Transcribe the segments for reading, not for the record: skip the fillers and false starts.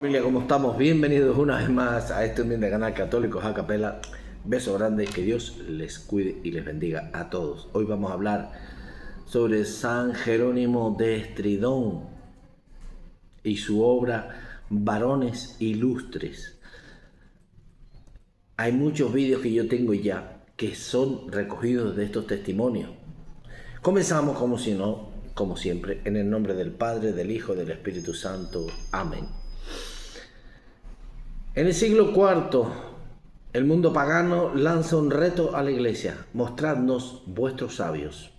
Familia, ¿cómo estamos? Bienvenidos una vez más a este humilde canal Católicos a Capela. Beso grande, que Dios les cuide y les bendiga a todos. Hoy vamos a hablar sobre San Jerónimo de Estridón y su obra Varones Ilustres. Hay muchos vídeos que yo tengo ya que son recogidos de estos testimonios. Comenzamos como siempre, en el nombre del Padre, del Hijo y del Espíritu Santo. Amén. En el siglo IV, el mundo pagano lanza un reto a la iglesia: mostradnos vuestros sabios.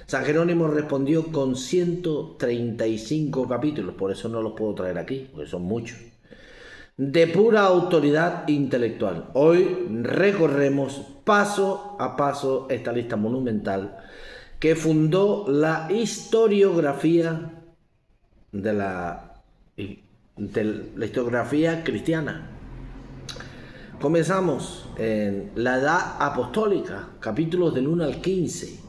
San Jerónimo respondió con 135 capítulos, por eso no los puedo traer aquí, porque son muchos, de pura autoridad intelectual. Hoy recorremos paso a paso esta lista monumental que fundó la historiografía de la historiografía cristiana. Comenzamos en la Edad Apostólica, capítulos del 1 al 15.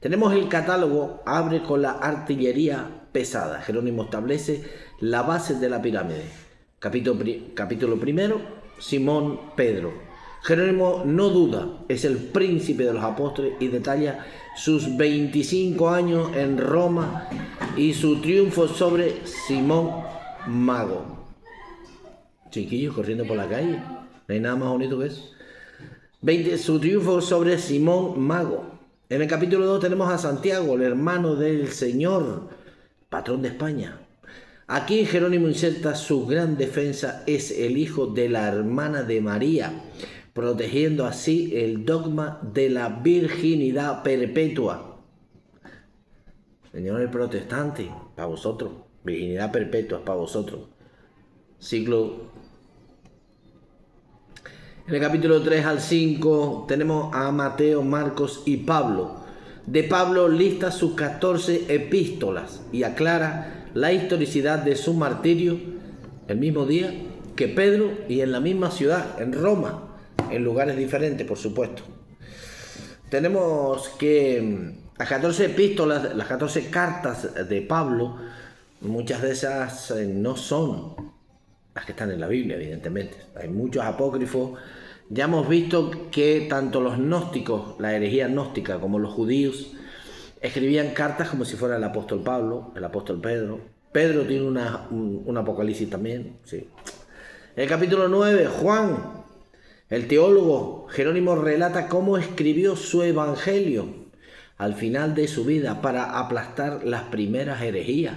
Tenemos el catálogo, abre con la artillería pesada. Jerónimo establece la base de la pirámide. Capítulo primero, Simón Pedro. Jerónimo no duda, es el príncipe de los apóstoles y detalla sus 25 años en Roma y su triunfo sobre Simón Mago. Chiquillos corriendo por la calle. No hay nada más bonito que eso. Su triunfo sobre Simón Mago. En el capítulo 2 tenemos a Santiago, el hermano del Señor, patrón de España. Aquí Jerónimo inserta su gran defensa: es el hijo de la hermana de María, protegiendo así el dogma de la virginidad perpetua. Señores protestantes, para vosotros, virginidad perpetua para vosotros. En el capítulo 3 al 5 tenemos a Mateo, Marcos y Pablo. De Pablo lista sus 14 epístolas y aclara la historicidad de su martirio el mismo día que Pedro y en la misma ciudad, en Roma, en lugares diferentes, por supuesto. Tenemos que las 14 epístolas, las 14 cartas de Pablo, muchas de esas no son las que están en la Biblia, evidentemente. Hay muchos apócrifos. Ya hemos visto que tanto los gnósticos, la herejía gnóstica, como los judíos escribían cartas como si fuera el apóstol Pablo, el apóstol Pedro. Pedro tiene un apocalipsis también, sí. En el capítulo 9, Juan, el teólogo Jerónimo, relata cómo escribió su evangelio al final de su vida para aplastar las primeras herejías.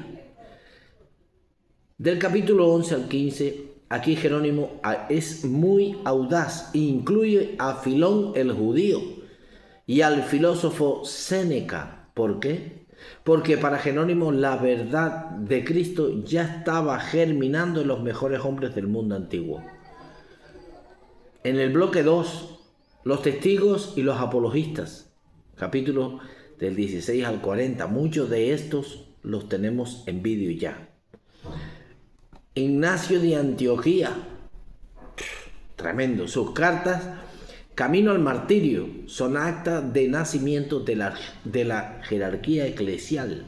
Del capítulo 11 al 15, aquí Jerónimo es muy audaz e incluye a Filón el judío y al filósofo Séneca. ¿Por qué? Porque para Jerónimo la verdad de Cristo ya estaba germinando en los mejores hombres del mundo antiguo. En el bloque 2, los testigos y los apologistas, capítulos del 16 al 40, muchos de estos los tenemos en vídeo ya. Ignacio de Antioquía, tremendo. Sus cartas, camino al martirio, son actas de nacimiento de la jerarquía eclesial.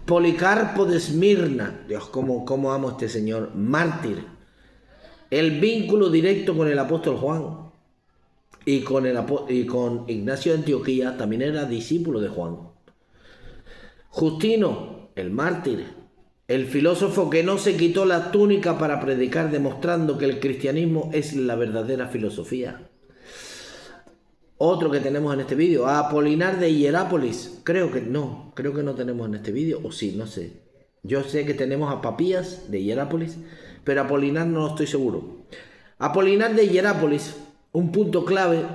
Policarpo de Esmirna, Dios, cómo amo a este señor, mártir. El vínculo directo con el apóstol Juan y con Ignacio de Antioquía, también era discípulo de Juan. Justino, el mártir. El filósofo que no se quitó la túnica para predicar, demostrando que el cristianismo es la verdadera filosofía. Otro que tenemos en este vídeo, a Apolinar de Hierápolis. Creo que no tenemos en este vídeo, o sí, no sé. Yo sé que tenemos a Papías de Hierápolis, pero Apolinar no estoy seguro. Apolinar de Hierápolis, un punto clave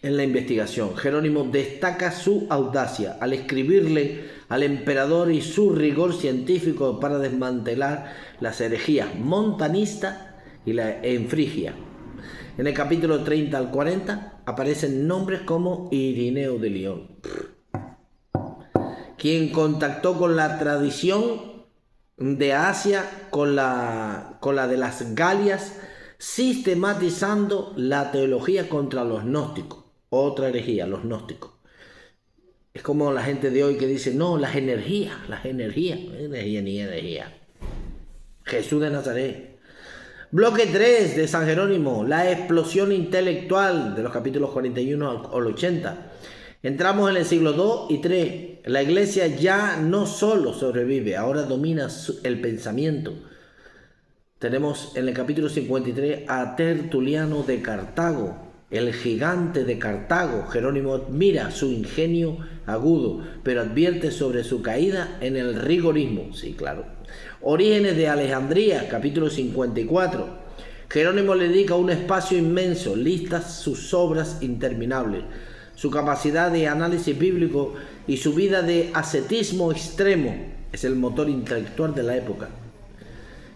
en la investigación. Jerónimo destaca su audacia al escribirle al emperador y su rigor científico para desmantelar las herejías montanista y la enfrigia. En el capítulo 30 al 40 aparecen nombres como Irineo de Lyon, quien contactó con la tradición de Asia con la de las Galias, sistematizando la teología contra los gnósticos. Otra herejía, los gnósticos. Es como la gente de hoy que dice, no, las energías, energía ni energía. Jesús de Nazaret. Bloque 3 de San Jerónimo, la explosión intelectual de los capítulos 41 al 80. Entramos en el siglo II y III. La iglesia ya no solo sobrevive, ahora domina el pensamiento. Tenemos en el capítulo 53 a Tertuliano de Cartago, el gigante de Cartago. Jerónimo admira su ingenio agudo, pero advierte sobre su caída en el rigorismo. Sí, claro. Orígenes de Alejandría, capítulo 54. Jerónimo le dedica un espacio inmenso, lista sus obras interminables, su capacidad de análisis bíblico y su vida de ascetismo extremo es el motor intelectual de la época.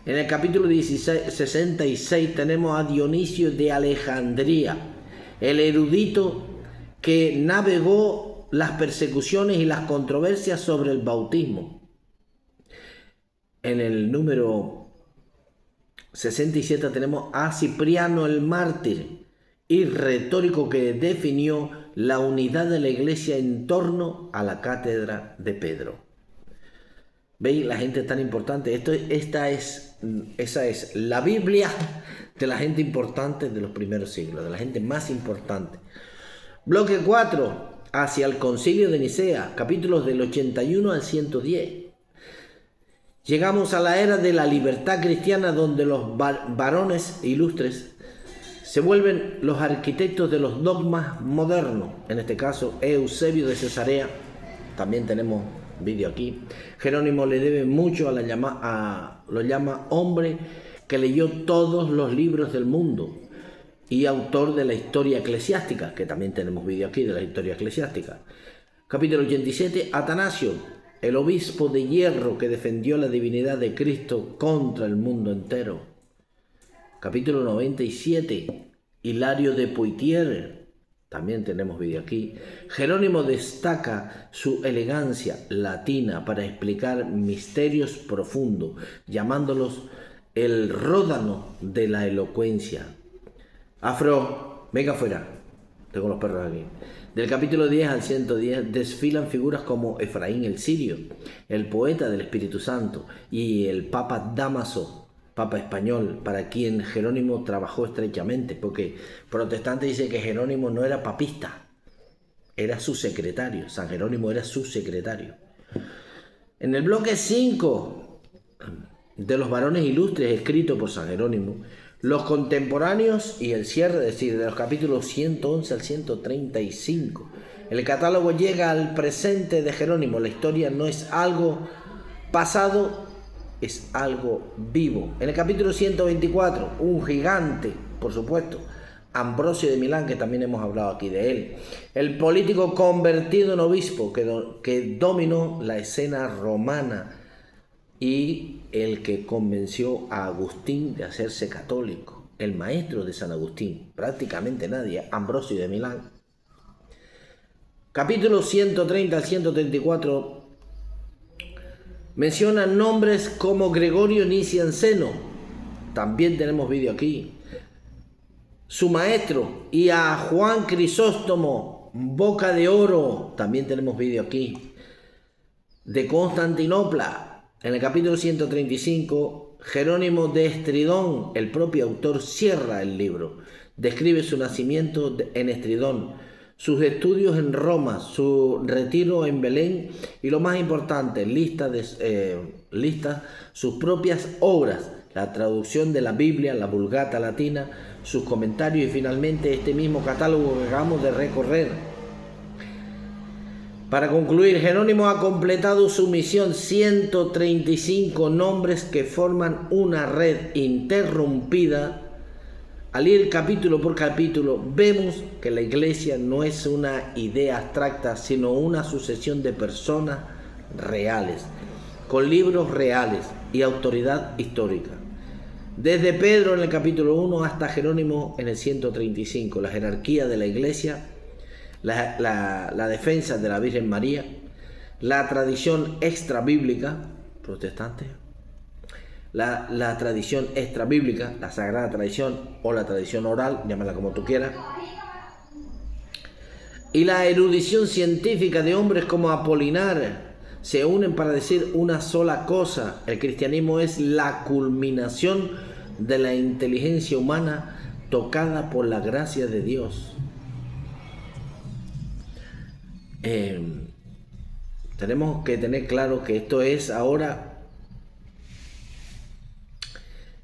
En el capítulo 66 tenemos a Dionisio de Alejandría, el erudito que navegó las persecuciones y las controversias sobre el bautismo. En el número 67 tenemos a Cipriano el mártir y retórico que definió la unidad de la iglesia en torno a la cátedra de Pedro. ¿Veis? La gente tan importante. Esa es la Biblia de la gente importante de los primeros siglos, de la gente más importante. Bloque 4, hacia el Concilio de Nicea, capítulos del 81 al 110. Llegamos a la era de la libertad cristiana, donde los varones ilustres se vuelven los arquitectos de los dogmas modernos. En este caso, Eusebio de Cesarea. También tenemos vídeo aquí. Jerónimo le debe mucho lo llama hombre que leyó todos los libros del mundo y autor de la historia eclesiástica, que también tenemos vídeo aquí de la historia eclesiástica. Capítulo 87, Atanasio, el obispo de hierro que defendió la divinidad de Cristo contra el mundo entero. Capítulo 97, Hilario de Poitiers. También tenemos vídeo aquí. Jerónimo destaca su elegancia latina para explicar misterios profundos, llamándolos el ródano de la elocuencia. Afro, venga afuera. Tengo los perros aquí. Del capítulo 10 al 110 desfilan figuras como Efraín el Sirio, el poeta del Espíritu Santo, y el Papa Dámaso, Papa español, para quien Jerónimo trabajó estrechamente, porque protestante dice que Jerónimo no era papista, era su secretario. San Jerónimo era su secretario. En el bloque 5 de los varones ilustres escrito por San Jerónimo, los contemporáneos y el cierre, es decir, de los capítulos 111 al 135. El catálogo llega al presente de Jerónimo. La historia no es algo pasado, es algo vivo. En el capítulo 124, un gigante, por supuesto, Ambrosio de Milán, que también hemos hablado aquí de él, el político convertido en obispo que dominó la escena romana y el que convenció a Agustín de hacerse católico, el maestro de San Agustín, prácticamente nadie, Ambrosio de Milán. Capítulo 130 al 134 menciona nombres como Gregorio Nicianceno, también tenemos vídeo aquí, su maestro, y a Juan Crisóstomo, Boca de Oro, también tenemos vídeo aquí, de Constantinopla. En el capítulo 135, Jerónimo de Estridón, el propio autor, cierra el libro, describe su nacimiento en Estridón, sus estudios en Roma, su retiro en Belén y, lo más importante, lista sus propias obras, la traducción de la Biblia, la Vulgata latina, sus comentarios y finalmente este mismo catálogo que acabamos de recorrer. Para concluir, Jerónimo ha completado su misión, 135 nombres que forman una red interrumpida. Al ir capítulo por capítulo, vemos que la iglesia no es una idea abstracta, sino una sucesión de personas reales, con libros reales y autoridad histórica. Desde Pedro en el capítulo 1 hasta Jerónimo en el 135, la jerarquía de la iglesia, la defensa de la Virgen María, la tradición extrabíblica protestante, la tradición extrabíblica, la sagrada tradición o la tradición oral, llámala como tú quieras, y la erudición científica de hombres como Apolinar, se unen para decir una sola cosa. El cristianismo es la culminación de la inteligencia humana tocada por la gracia de Dios. Tenemos que tener claro que esto es ahora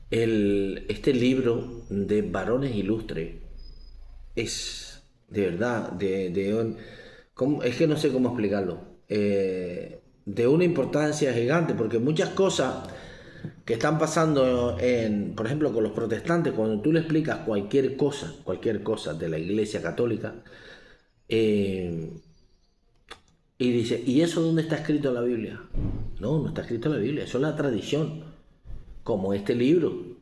este libro de varones ilustres. Es de verdad, es que no sé cómo explicarlo, de una importancia gigante, porque muchas cosas que están pasando por ejemplo, con los protestantes, cuando tú le explicas cualquier cosa de la Iglesia Católica, y dice, ¿y eso dónde está escrito en la Biblia? No está escrito en la Biblia, eso es la tradición, como este libro,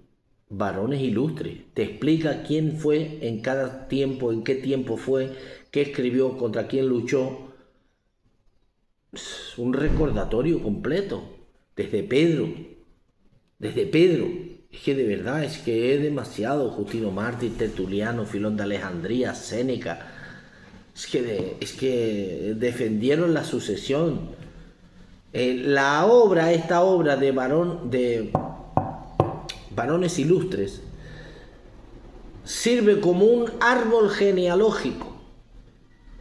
Varones Ilustres, te explica quién fue en cada tiempo, en qué tiempo fue, qué escribió, contra quién luchó. Es un recordatorio completo, desde Pedro, es que de verdad, es que es demasiado. Justino Mártir, Tertuliano, Filón de Alejandría, Séneca, es que defendieron la sucesión. Esta obra de varones ilustres sirve como un árbol genealógico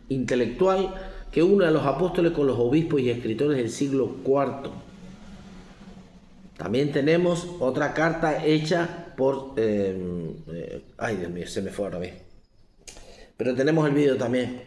intelectual que une a los apóstoles con los obispos y escritores del siglo IV. También tenemos otra carta hecha por... ay, Dios mío, se me fue ahora mismo. Pero tenemos el vídeo también.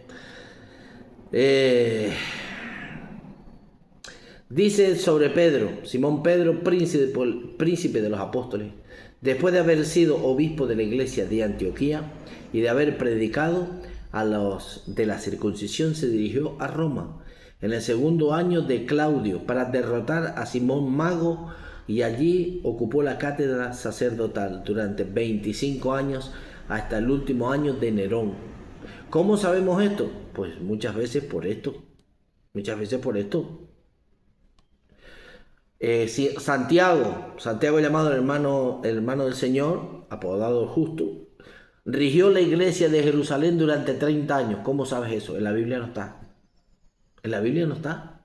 Dice sobre Pedro, Simón Pedro, príncipe de los apóstoles, después de haber sido obispo de la iglesia de Antioquía y de haber predicado a los de la circuncisión, se dirigió a Roma en el segundo año de Claudio para derrotar a Simón Mago, y allí ocupó la cátedra sacerdotal durante 25 años hasta el último año de Nerón. ¿Cómo sabemos esto? Pues muchas veces por esto. Santiago llamado el hermano del Señor, apodado Justo, rigió la iglesia de Jerusalén durante 30 años. ¿Cómo sabes eso? En la Biblia no está.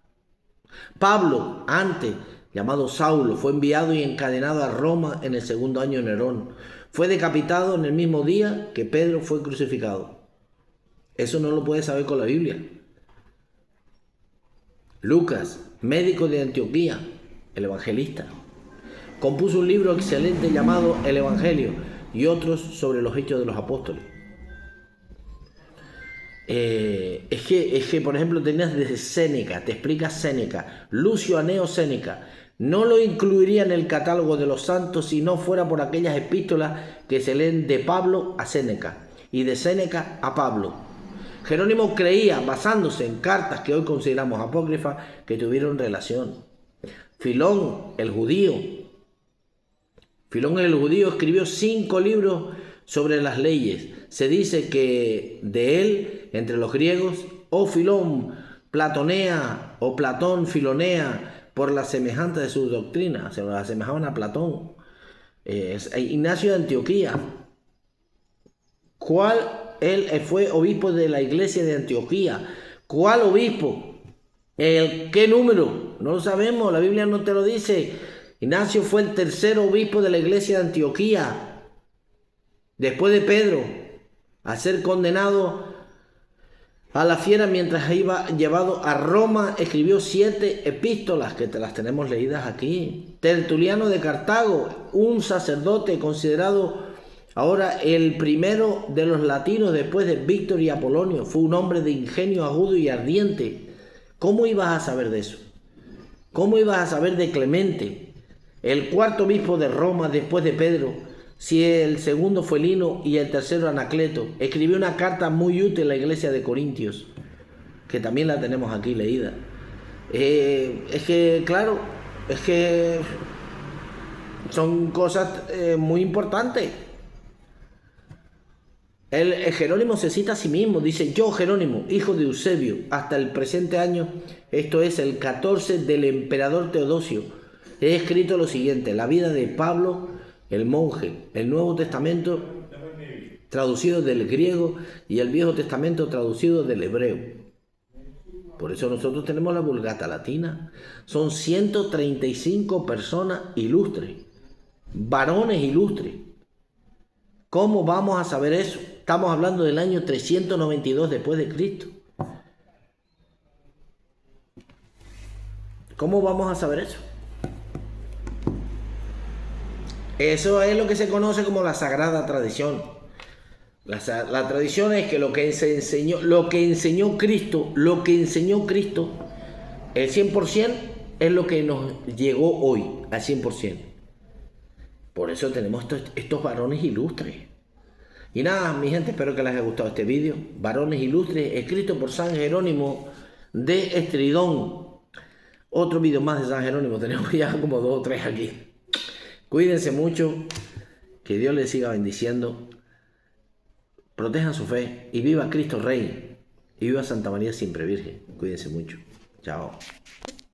Pablo, antes llamado Saulo, fue enviado y encadenado a Roma en el segundo año de Nerón. Fue decapitado en el mismo día que Pedro fue crucificado. Eso no lo puedes saber con la Biblia. Lucas, médico de Antioquía, el evangelista, compuso un libro excelente llamado El Evangelio y otros sobre los hechos de los apóstoles. Es que, por ejemplo, tenías desde Séneca, te explica Séneca, Lucio Aneo Séneca. No lo incluiría en el catálogo de los santos si no fuera por aquellas epístolas que se leen de Pablo a Séneca y de Séneca a Pablo. Jerónimo creía, basándose en cartas que hoy consideramos apócrifas, que tuvieron relación. Filón el judío escribió 5 libros sobre las leyes. Se dice que de él, entre los griegos, Filón Platonea o Platón Filonea, por la semejanza de sus doctrinas, se lo asemejaban a Platón. Ignacio de Antioquía, él fue obispo de la iglesia de Antioquía. ¿Cuál obispo? ¿Qué número? No lo sabemos, la Biblia no te lo dice. Ignacio fue el tercer obispo de la iglesia de Antioquía, después de Pedro, al ser condenado a la fiera mientras iba llevado a Roma. Escribió 7 epístolas que te las tenemos leídas aquí. Tertuliano de Cartago, un sacerdote considerado ahora el primero de los latinos después de Víctor y Apolonio, fue un hombre de ingenio agudo y ardiente. ¿Cómo ibas a saber de eso? ¿Cómo ibas a saber de Clemente, el cuarto obispo de Roma después de Pedro, si el segundo fue Lino y el tercero Anacleto? Escribió una carta muy útil a la iglesia de Corintios, que también la tenemos aquí leída. Es que son cosas muy importantes. Jerónimo se cita a sí mismo, dice: yo, Jerónimo, hijo de Eusebio, hasta el presente año, esto es el 14 del emperador Teodosio, he escrito lo siguiente: la vida de Pablo, el monje, el Nuevo Testamento traducido del griego y el Viejo Testamento traducido del hebreo. Por eso nosotros tenemos la Vulgata Latina. Son 135 personas ilustres, varones ilustres. ¿Cómo vamos a saber eso? Estamos hablando del año 392 después de Cristo. ¿Cómo vamos a saber eso? Eso es lo que se conoce como la sagrada tradición. La tradición es que lo que enseñó Cristo, el 100% es lo que nos llegó hoy, al 100%. Por eso tenemos estos varones ilustres. Y nada, mi gente, espero que les haya gustado este vídeo. Varones ilustres, escrito por San Jerónimo de Estridón. Otro vídeo más de San Jerónimo, tenemos ya como 2 o 3 aquí. Cuídense mucho, que Dios les siga bendiciendo. Protejan su fe y viva Cristo Rey. Y viva Santa María Siempre Virgen. Cuídense mucho. Chao.